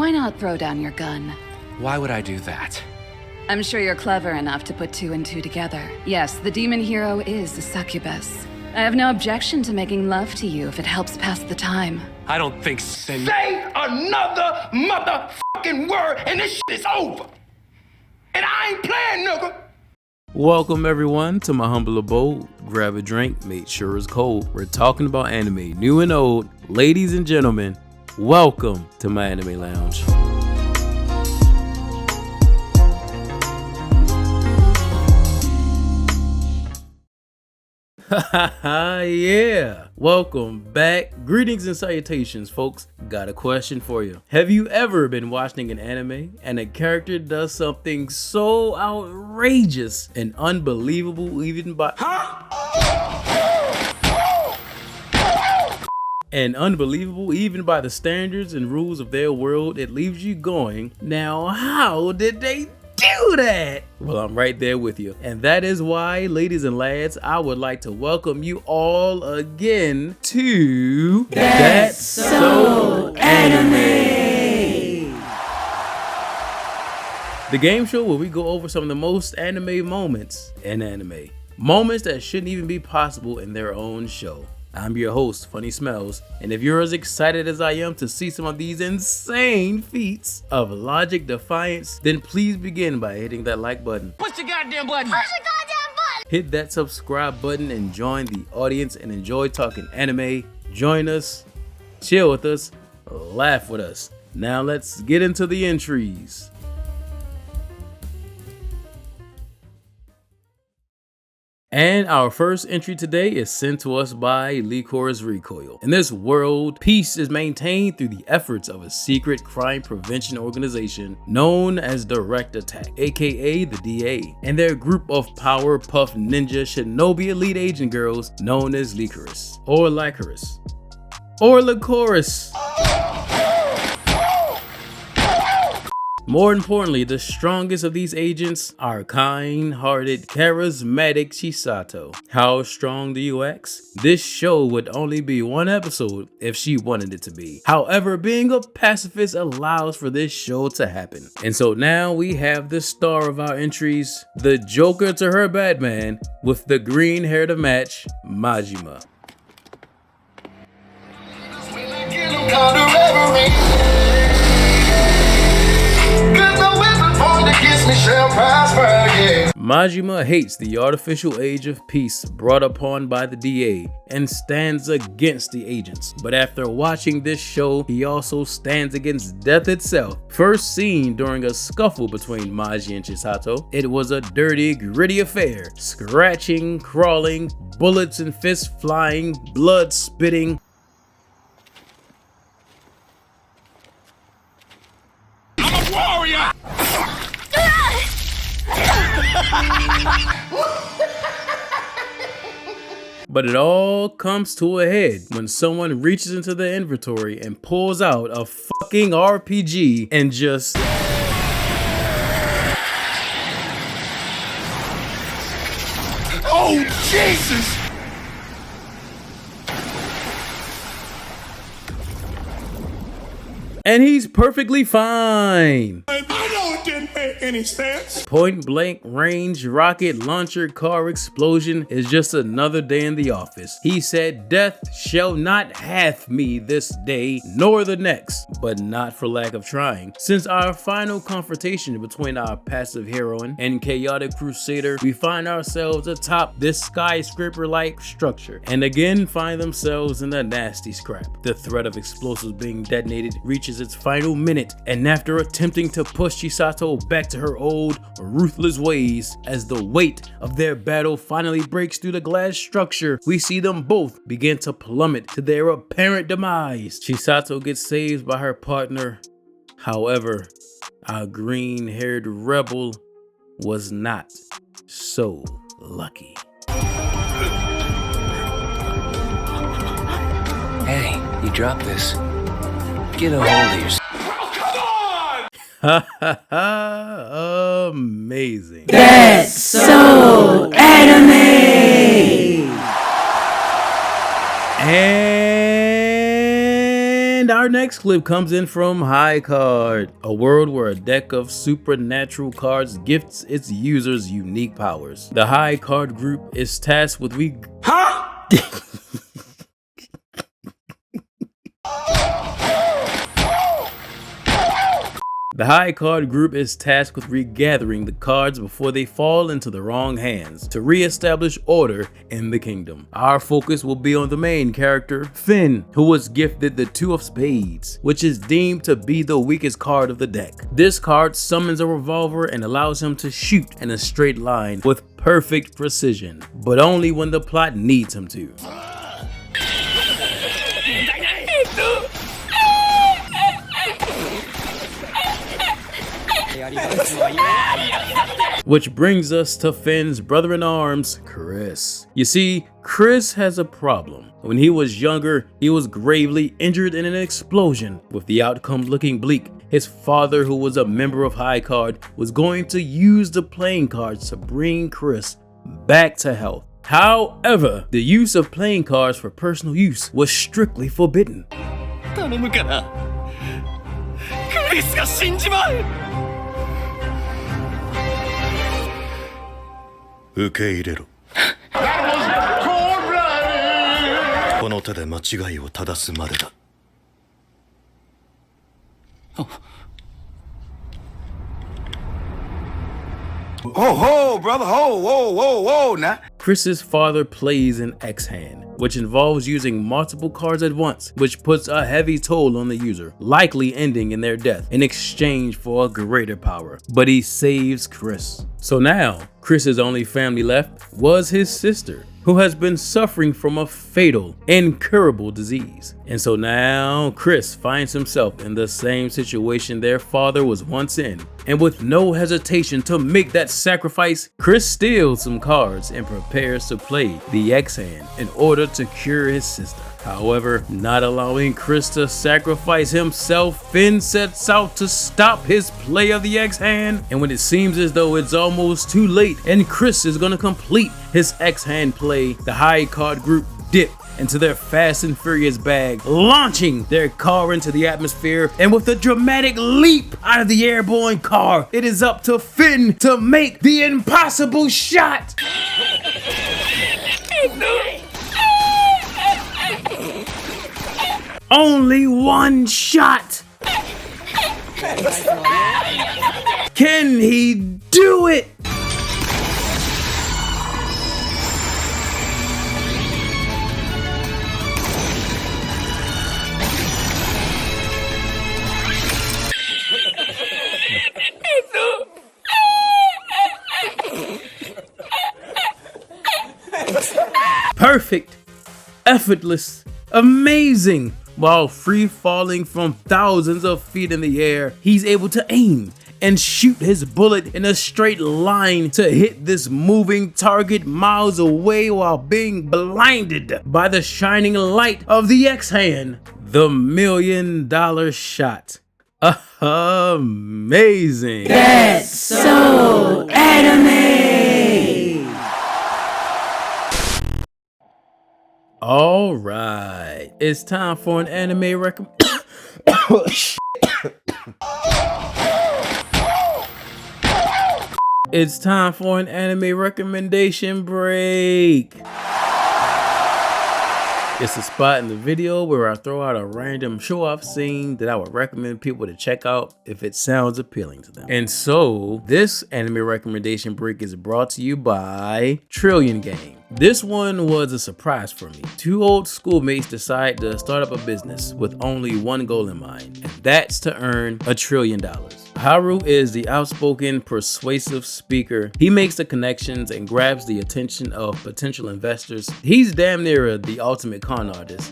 why not throw down your gun? Why would I do that? I'm sure you're clever enough to put 2 and 2 together. Yes, the demon hero is a succubus. I have no objection to making love to you if it helps pass the time. I don't think so. Say another motherfucking word and this shit is over. And I ain't playing, nigga. Welcome everyone to my humble abode. Grab a drink, make sure it's cold. We're talking about anime, new and old. Ladies and gentlemen, welcome to my anime lounge. Yeah, welcome back. Greetings and salutations, folks. Got a question for you. Have you ever been watching an anime and a character does something so outrageous and unbelievable even by the standards and rules of their world, it leaves you going, now how did they do that? Well, I'm right there with you. And that is why, ladies and lads, I would like to welcome you all again to That's So Anime, the game show where we go over some of the most anime moments in anime. Moments that shouldn't even be possible in their own show. I'm your host, Funny Smells, and if you're as excited as I am to see some of these insane feats of logic defiance, then please begin by hitting that like button. Push the goddamn button. Hit that subscribe button and join the audience and enjoy talking anime. Join us, chill with us, laugh with us. Now let's get into the entries. And our first entry today is sent to us by Lycoris Recoil. In this world, peace is maintained through the efforts of a secret crime prevention organization known as Direct Attack, aka the DA, and their group of Powerpuff Ninja Shinobi Elite Agent girls known as Lycoris, or Lycoris, or Lycoris. More importantly, the strongest of these agents are kind-hearted, charismatic Chisato. How strong do you ask? This show would only be one episode if she wanted it to be. However, being a pacifist allows for this show to happen. And so now we have the star of our entries, the Joker to her Batman, with the green hair to match, Majima. Majima hates the artificial age of peace brought upon by the DA and stands against the agents. But after watching this show, he also stands against death itself. First seen during a scuffle between Maji and Chisato, it was a dirty, gritty affair. Scratching, crawling, bullets and fists flying, blood spitting. I'm a warrior! But it all comes to a head when someone reaches into the inventory and pulls out a fucking RPG and just... Oh, Jesus! And he's perfectly fine. I know it didn't make any sense. Point blank range rocket launcher car explosion is just another day in the office. He said, "Death shall not hath me this day nor the next," but not for lack of trying. Since our final confrontation between our passive heroine and chaotic crusader, we find ourselves atop this skyscraper-like structure and again find themselves in a nasty scrap. The threat of explosives being detonated reaches its final minute, and after attempting to push Chisato back to her old ruthless ways, as the weight of their battle finally breaks through the glass structure, we see them both begin to plummet to their apparent demise. Chisato gets saved by her partner. However, our green-haired rebel was not so lucky. Hey, you dropped this. Get a hold of yourself. Oh, Ha ha ha! Amazing. That's So Anime! And our Our next clip comes in from High Card, a world where a deck of supernatural cards gifts its users unique powers. The High Card group is tasked with The High Card group is tasked with regathering the cards before they fall into the wrong hands to re-establish order in the kingdom. Our focus will be on the main character, Finn, who was gifted the Two of Spades, which is deemed to be the weakest card of the deck. This card summons a revolver and allows him to shoot in a straight line with perfect precision, but only when the plot needs him to. Which brings us to Finn's brother-in-arms, Chris. You see, Chris has a problem. When he was younger, he was gravely injured in an explosion. With the outcome looking bleak, his father, who was a member of High Card, was going to use the playing cards to bring Chris back to health. However, the use of playing cards for personal use was strictly forbidden. Chris が死んじまう。受け入れろ。この手で間違いを正すまでだ。Oh, brother, whoa, now. Chris's father plays an X-hand, which involves using multiple cards at once, which puts a heavy toll on the user, likely ending in their death in exchange for a greater power. But he saves Chris. So now, Chris's only family left was his sister, who has been suffering from a fatal, incurable disease. And so now Chris finds himself in the same situation their father was once in. And with no hesitation to make that sacrifice, Chris steals some cards and prepares to play the X-hand in order to cure his sister. However, not allowing Chris to sacrifice himself, Finn sets out to stop his play of the X-hand. And when it seems as though it's almost too late and Chris is going to complete his X-hand play, the High Card group dip into their Fast and Furious bag, launching their car into the atmosphere, and with a dramatic leap out of the airborne car, it is up to Finn to make the impossible shot. Only one shot. Can he do it? Perfect, effortless, amazing. While free falling from thousands of feet in the air, he's able to aim and shoot his bullet in a straight line to hit this moving target miles away while being blinded by the shining light of the X-hand. The $1 million shot. Amazing. That's so anime. All right, it's time for an anime It's time for an anime recommendation break. It's a spot in the video where I throw out a random show I've seen that I would recommend people to check out if it sounds appealing to them. And so this anime recommendation break is brought to you by Trillion Game. This one was a surprise for me. Two old schoolmates decide to start up a business with only one goal in mind, and that's to earn $1 trillion. Haru is the outspoken, persuasive speaker. He makes the connections and grabs the attention of potential investors. He's damn near the ultimate con artist.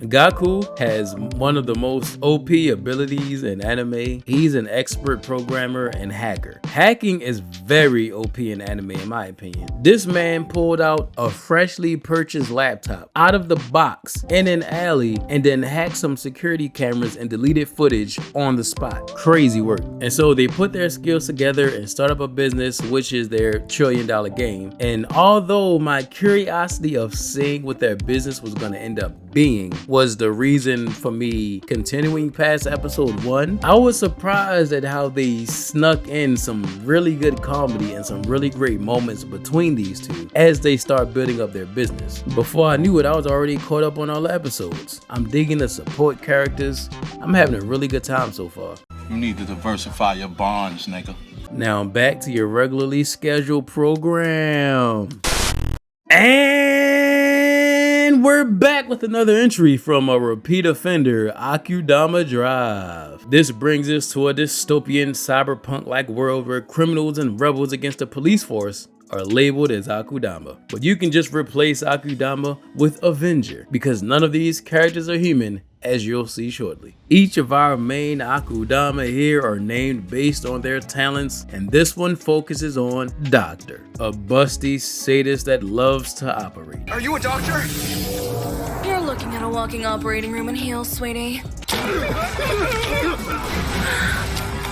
Gaku has one of the most OP abilities in anime. He's an expert programmer and hacker. Hacking is very OP in anime in my opinion. This man pulled out a freshly purchased laptop out of the box in an alley and then hacked some security cameras and deleted footage on the spot. Crazy work. And so they put their skills together and start up a business, which is their $1 trillion game. And although my curiosity of seeing what their business was going to end up being was the reason for me continuing past episode 1, I was surprised at how they snuck in some really good comedy and some really great moments between these two as they start building up their business. Before I knew it, I was already caught up on all the episodes. I'm digging the support characters. I'm having a really good time so far. You need to diversify your bonds, nigga. Now back to your regularly scheduled program. And we're back with another entry from a repeat offender, Akudama Drive. This brings us to a dystopian cyberpunk-like world where criminals and rebels against the police force are labeled as Akudama. But you can just replace Akudama with Avenger because none of these characters are human, as you'll see shortly. Each of our main Akudama here are named based on their talents, and this one focuses on Doctor, a busty sadist that loves to operate. Are you a doctor? You're looking at a walking operating room in heels, sweetie.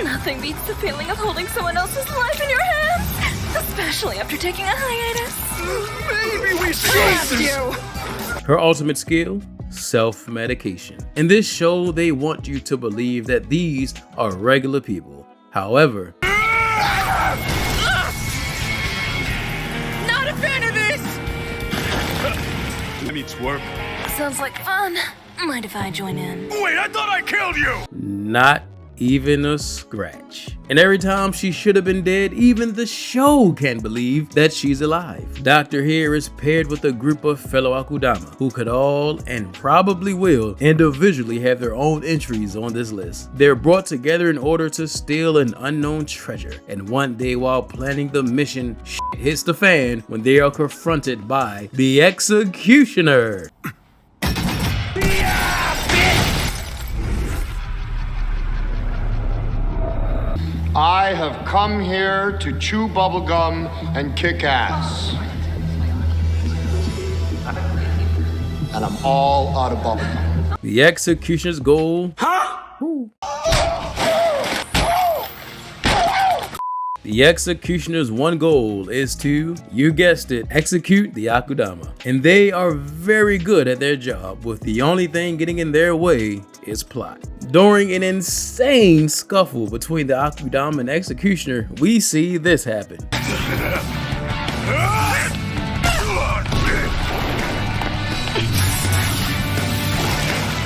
Nothing beats the feeling of holding someone else's life in your hands, especially after taking a hiatus. Maybe we should. You. Her ultimate skill? Self-medication. In this show, they want you to believe that these are regular people. However, Not a fan of this! Let me twerk. Sounds like fun. Mind if I join in? Wait, I thought I killed you! not even a scratch. And every time she should have been dead, even the show can't believe that she's alive. Doctor here is paired with a group of fellow Akudama who could all and probably will individually have their own entries on this list. They're brought together in order to steal an unknown treasure, and one day while planning the mission, shit hits the fan when they are confronted by the Executioner. I have come here to chew bubblegum and kick ass. And I'm all out of bubblegum. The Executioner's goal. The Executioner's one goal is to, you guessed it, execute the Akudama. And they are very good at their job, with the only thing getting in their way is plot. During an insane scuffle between the Akudama and Executioner, we see this happen.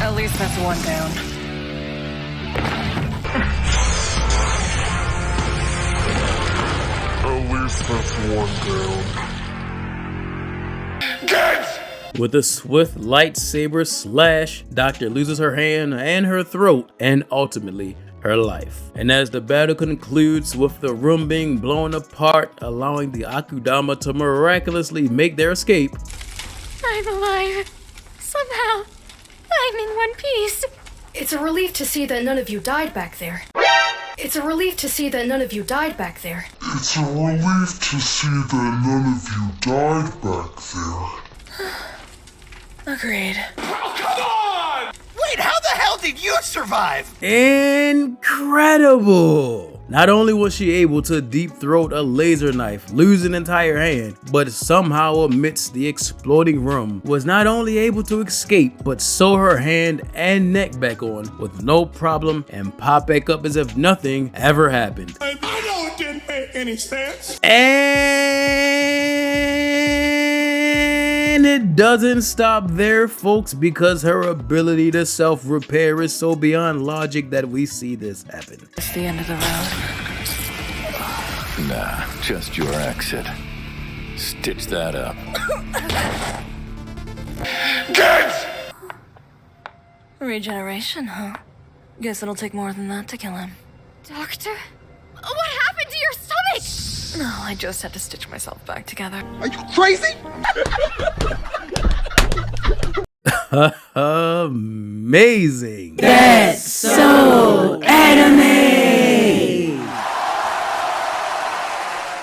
At least that's one down. With a swift lightsaber slash, Doctor loses her hand and her throat, and ultimately her life. And as the battle concludes with the room being blown apart, allowing the Akudama to miraculously make their escape, I'm alive. Somehow. I'm in one piece. It's a relief to see that none of you died back there. It's a relief to see that none of you died back there. It's a relief to see that none of you died back there. Agreed. Oh, come on! Wait, how the hell did you survive? incredible! Not only was she able to deep throat a laser knife, lose an entire hand, but somehow amidst the exploding room was not only able to escape, but sew her hand and neck back on with no problem and pop back up as if nothing ever happened. I know it didn't make any sense. And it doesn't stop there, folks, because her ability to self-repair is so beyond logic that we see this happen. It's the end of the road. Nah, just your exit. Stitch that up. Kids! Regeneration, huh? Guess it'll take more than that to kill him. Doctor? What happened to your stomach? No, I just had to stitch myself back together. Are you crazy? Amazing. That's so anime.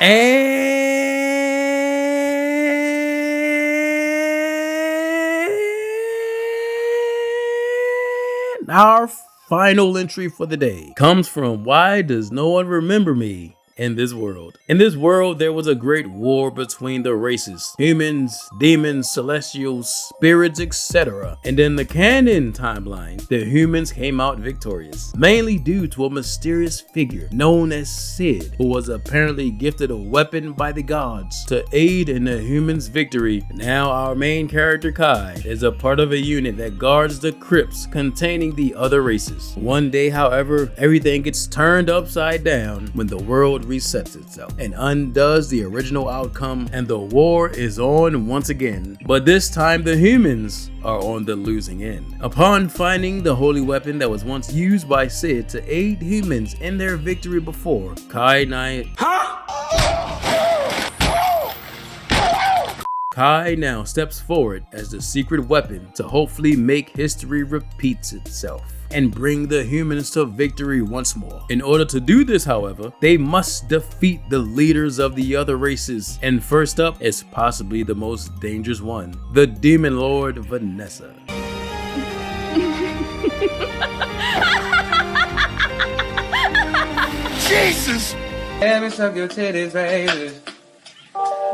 And our final entry for the day comes from Why Does No One Remember Me? In this world. In this world, there was a great war between the races, humans, demons, celestials, spirits, etc. And in the canon timeline, the humans came out victorious, mainly due to a mysterious figure known as Sid, who was apparently gifted a weapon by the gods to aid in the humans' victory. Now our main character Kai is a part of a unit that guards the crypts containing the other races. One day, however, everything gets turned upside down when the world resets itself and undoes the original outcome, and the war is on once again. But this time the humans are on the losing end. Upon finding the holy weapon that was once used by Sid to aid humans in their victory before, Kai now steps forward as the secret weapon to hopefully make history repeats itself and bring the humans to victory once more. In order to do this, however, they must defeat the leaders of the other races. And first up is possibly the most dangerous one, the Demon Lord Vanessa. Jesus! Let me suck your titties, baby.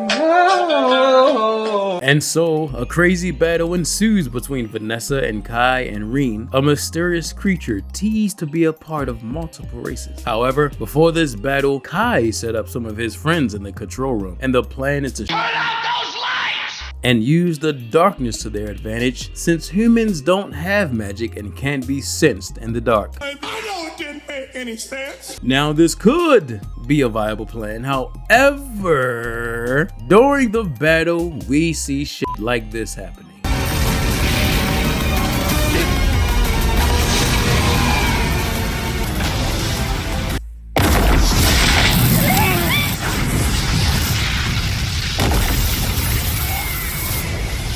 No. And so, a crazy battle ensues between Vanessa and Kai and Reen, a mysterious creature teased to be a part of multiple races. However, before this battle, Kai set up some of his friends in the control room, and the plan is to turn out those lights and use the darkness to their advantage, since humans don't have magic and can't be sensed in the dark. I know it didn't make any sense. Now this could be a viable plan, however, during the battle we see shit like this happening.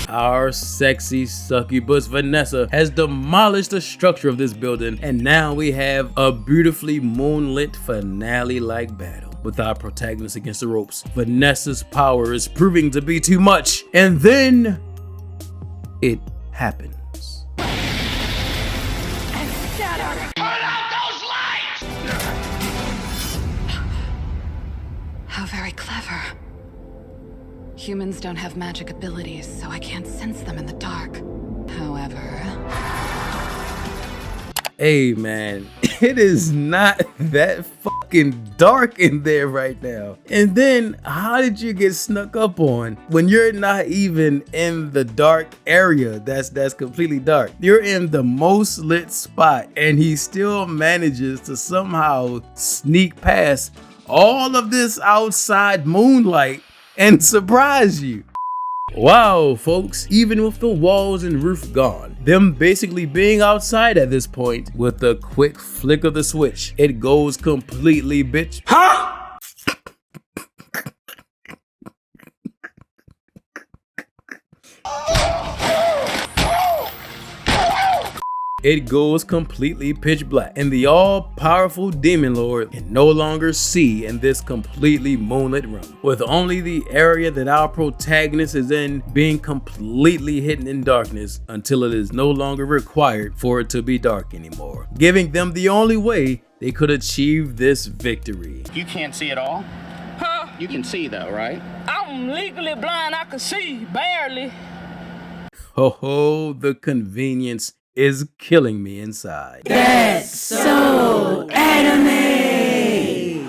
Our sexy succubus Vanessa has demolished the structure of this building, and now we have a beautifully moonlit finale-like battle with our protagonist against the ropes. Vanessa's power is proving to be too much, and then it happens. How very clever. Humans don't have magic abilities, so I can't sense them in the dark. However... Hey man, it is not that fucking dark in there right now. And then, how did you get snuck up on when you're not even in the dark area that's completely dark? You're in the most lit spot, and he still manages to somehow sneak past all of this outside moonlight and surprise you. Wow, folks, even with the walls and roof gone, them basically being outside at this point, with a quick flick of the switch, it goes completely bitch. Huh? It goes completely pitch black, and the all-powerful Demon Lord can no longer see in this completely moonlit room, with only the area that our protagonist is in being completely hidden in darkness until it is no longer required for it to be dark anymore, giving them the only way they could achieve this victory. You can't see at all? Huh? You can see though, right? I'm legally blind, I can see, barely. Ho ho, the convenience is killing me inside. That's so anime.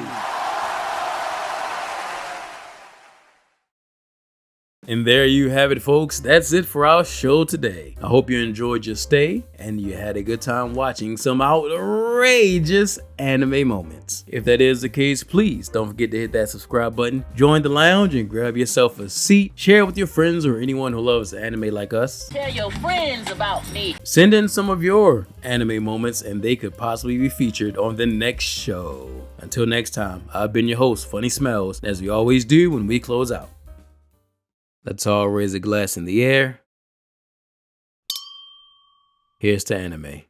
And there you have it, folks. That's it for our show today. I hope you enjoyed your stay and you had a good time watching some outrageous anime moments. If that is the case, please don't forget to hit that subscribe button, join the lounge and grab yourself a seat, share with your friends or anyone who loves anime like us. Tell your friends about me. Send in some of your anime moments and they could possibly be featured on the next show. Until next time, I've been your host, Funny Smells, as we always do when we close out. Let's all raise a glass in the air. Here's to anime.